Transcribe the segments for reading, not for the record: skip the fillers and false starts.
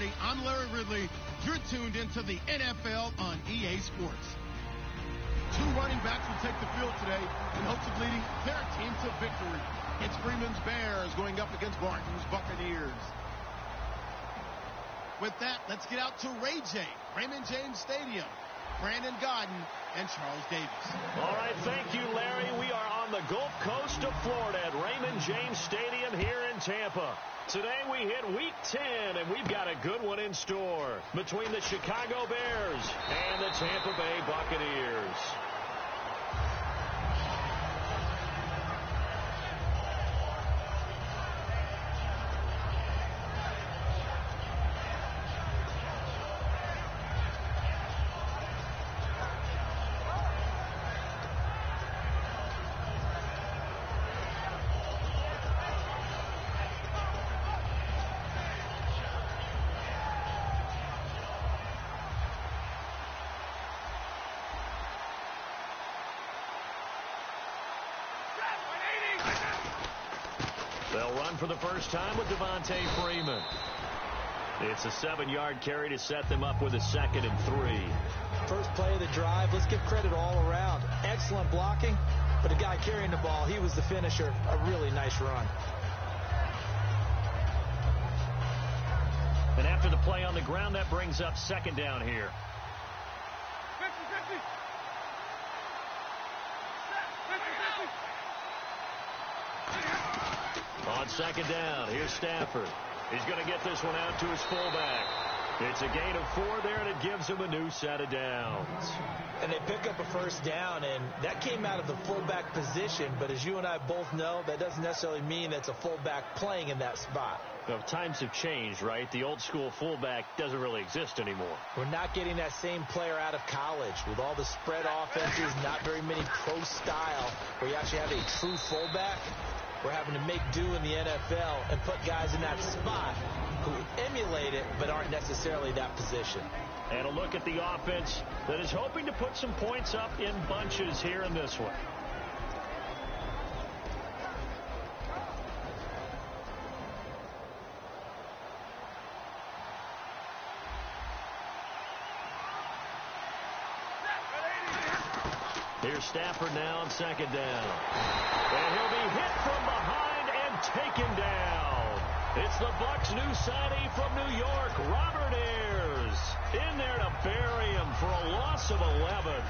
everybody. I'm Larry Ridley. You're tuned into the NFL on EA Sports. Two running backs will take the field today in hopes of leading their team to victory. It's Freeman's Bears going up against Barton's Buccaneers. With that, let's get out to Ray J, Raymond James Stadium, Brandon Godden, and Charles Davis. All right, thank you, Larry. We are on the Gulf Coast of Florida at Raymond James Stadium here in Tampa. Today we hit Week 10, and we've got a good one in store between the Chicago Bears and the Tampa Bay Buccaneers. They'll run for the first time with Devontae Freeman. It's a 7-yard carry to set them up with a 2nd and 3. First play of the drive. Let's give credit all around. Excellent blocking, but the guy carrying the ball, he was the finisher. A really nice run. And after the play on the ground, that brings up 2nd down here. 50-50. On 2nd down, here's Stafford. He's going to get this one out to his fullback. It's a gain of 4 there, and it gives him a new set of downs. And they pick up a first down, and that came out of the fullback position. But as you and I both know, that doesn't necessarily mean it's a fullback playing in that spot. Well, times have changed, right? The old school fullback doesn't really exist anymore. We're not getting that same player out of college. With all the spread offenses, not very many pro style, where you actually have a true fullback. We're having to make do in the NFL and put guys in that spot who emulate it but aren't necessarily that position. And a look at the offense that is hoping to put some points up in bunches here in this one. Here's Stafford now on 2nd down. And he'll be hit from behind and taken down. It's the Bucs' new signing from New York, Robert Ayers. In there to bury him for a loss of 11.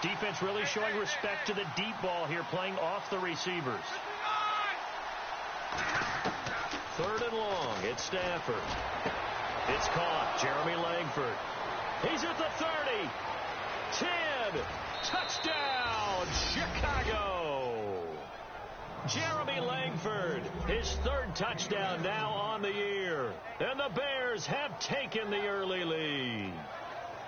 Defense really showing respect to the deep ball here, playing off the receivers. 3rd and long. It's Stafford. It's caught. Jeremy Langford. He's at the 30. 10. Touchdown, Chicago. Jeremy Langford, his 3rd touchdown now on the year. And the Bears have taken the early lead.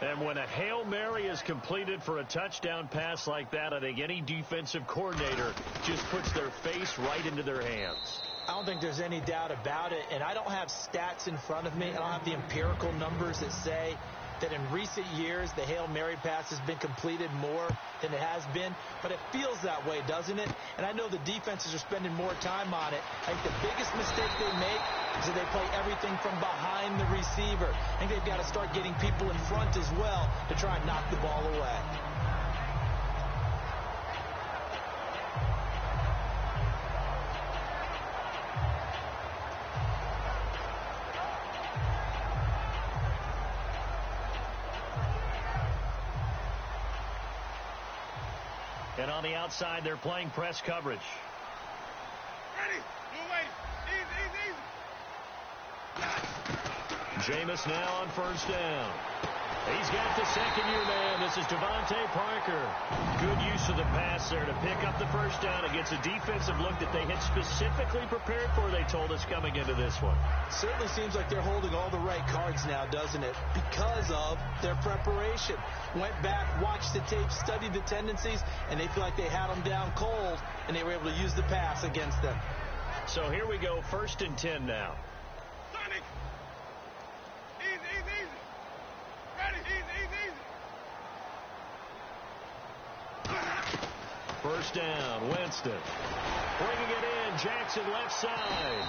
And when a Hail Mary is completed for a touchdown pass like that, I think any defensive coordinator just puts their face right into their hands. I don't think there's any doubt about it, and I don't have stats in front of me. I don't have the empirical numbers that say that in recent years the Hail Mary pass has been completed more than it has been, but it feels that way, doesn't it? And I know the defenses are spending more time on it. I think the biggest mistake they make is that they play everything from behind the receiver. I think they've got to start getting people in front as well to try and knock the ball away. And on the outside, they're playing press coverage. Ready. No way. Easy. Jameis now on 1st down. He's got the second-year man. This is Devontae Parker. Good use of the pass there to pick up the first down against a defensive look that they had specifically prepared for, they told us, coming into this one. Certainly seems like they're holding all the right cards now, doesn't it? Because of their preparation. Went back, watched the tape, studied the tendencies, and they feel like they had them down cold, and they were able to use the pass against them. So here we go, 1st and 10 now. Sonic! Easy, easy, easy. Ready, easy, easy, easy. First down, Winston. Bringing it in, Jackson left side.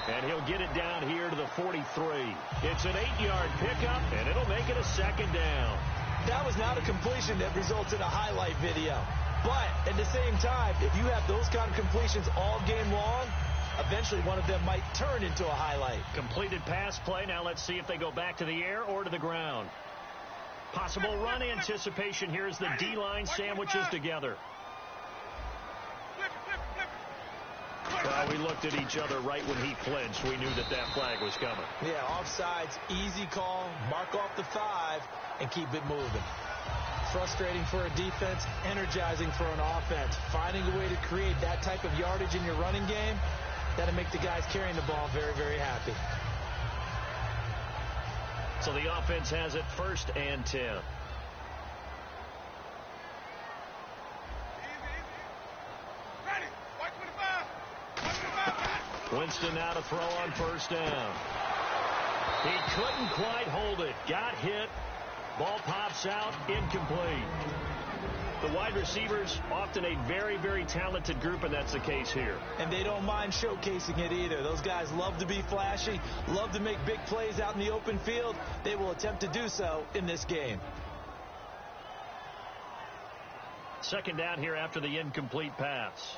And he'll get it down here to the 43. It's an 8-yard pickup, and it'll make it a 2nd down. That was not a completion that results in a highlight video. But at the same time, if you have those kind of completions all game long, eventually one of them might turn into a highlight. Completed pass play. Now let's see if they go back to the air or to the ground. Possible run anticipation here as the D-line sandwiches together. Well, we looked at each other right when he flinched. We knew that that flag was coming. Yeah, offsides, easy call, mark off the 5, and keep it moving. Frustrating for a defense, energizing for an offense. Finding a way to create that type of yardage in your running game, that'll make the guys carrying the ball very, very happy. So the offense has it 1st and 10. Winston now to throw on 1st down. He couldn't quite hold it. Got hit. Ball pops out. Incomplete. The wide receivers, often a very, very talented group, and that's the case here. And they don't mind showcasing it either. Those guys love to be flashy, love to make big plays out in the open field. They will attempt to do so in this game. 2nd down here after the incomplete pass.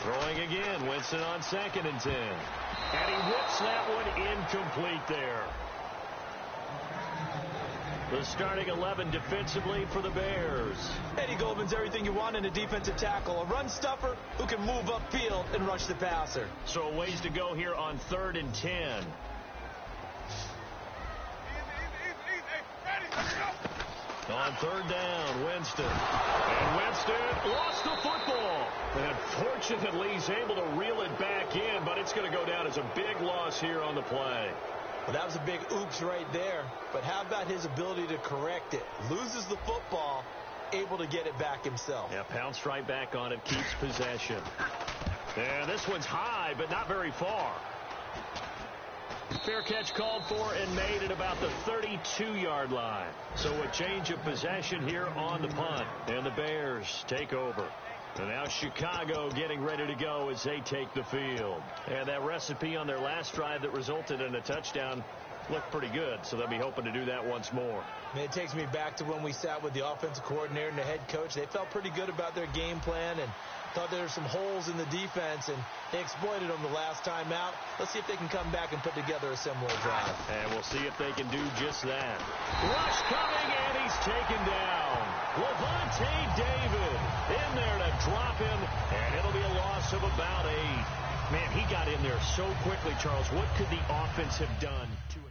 Throwing again, Winston on 2nd and 10. And he whips that one incomplete there. The starting 11 defensively for the Bears. Eddie Goldman's everything you want in a defensive tackle. A run stuffer who can move upfield and rush the passer. So a ways to go here on 3rd and 10. On 3rd down, Winston. And Winston lost the football. And fortunately, he's able to reel it back in, but it's going to go down as a big loss here on the play. Well, that was a big oops right there. But how about his ability to correct it? Loses the football, able to get it back himself. Yeah, pounced right back on it, keeps possession. And this one's high, but not very far. Fair catch called for and made at about the 32-yard line. So a change of possession here on the punt. And the Bears take over. And now Chicago getting ready to go as they take the field. And that recipe on their last drive that resulted in a touchdown looked pretty good. So they'll be hoping to do that once more. It takes me back to when we sat with the offensive coordinator and the head coach. They felt pretty good about their game plan and thought there were some holes in the defense, and they exploited them the last time out. Let's see if they can come back and put together a similar drive. And we'll see if they can do just that. Rush coming, and he's taken down. Levante David in there to drop him, and it'll be a loss of about 8. Man, he got in there so quickly, Charles. What could the offense have done to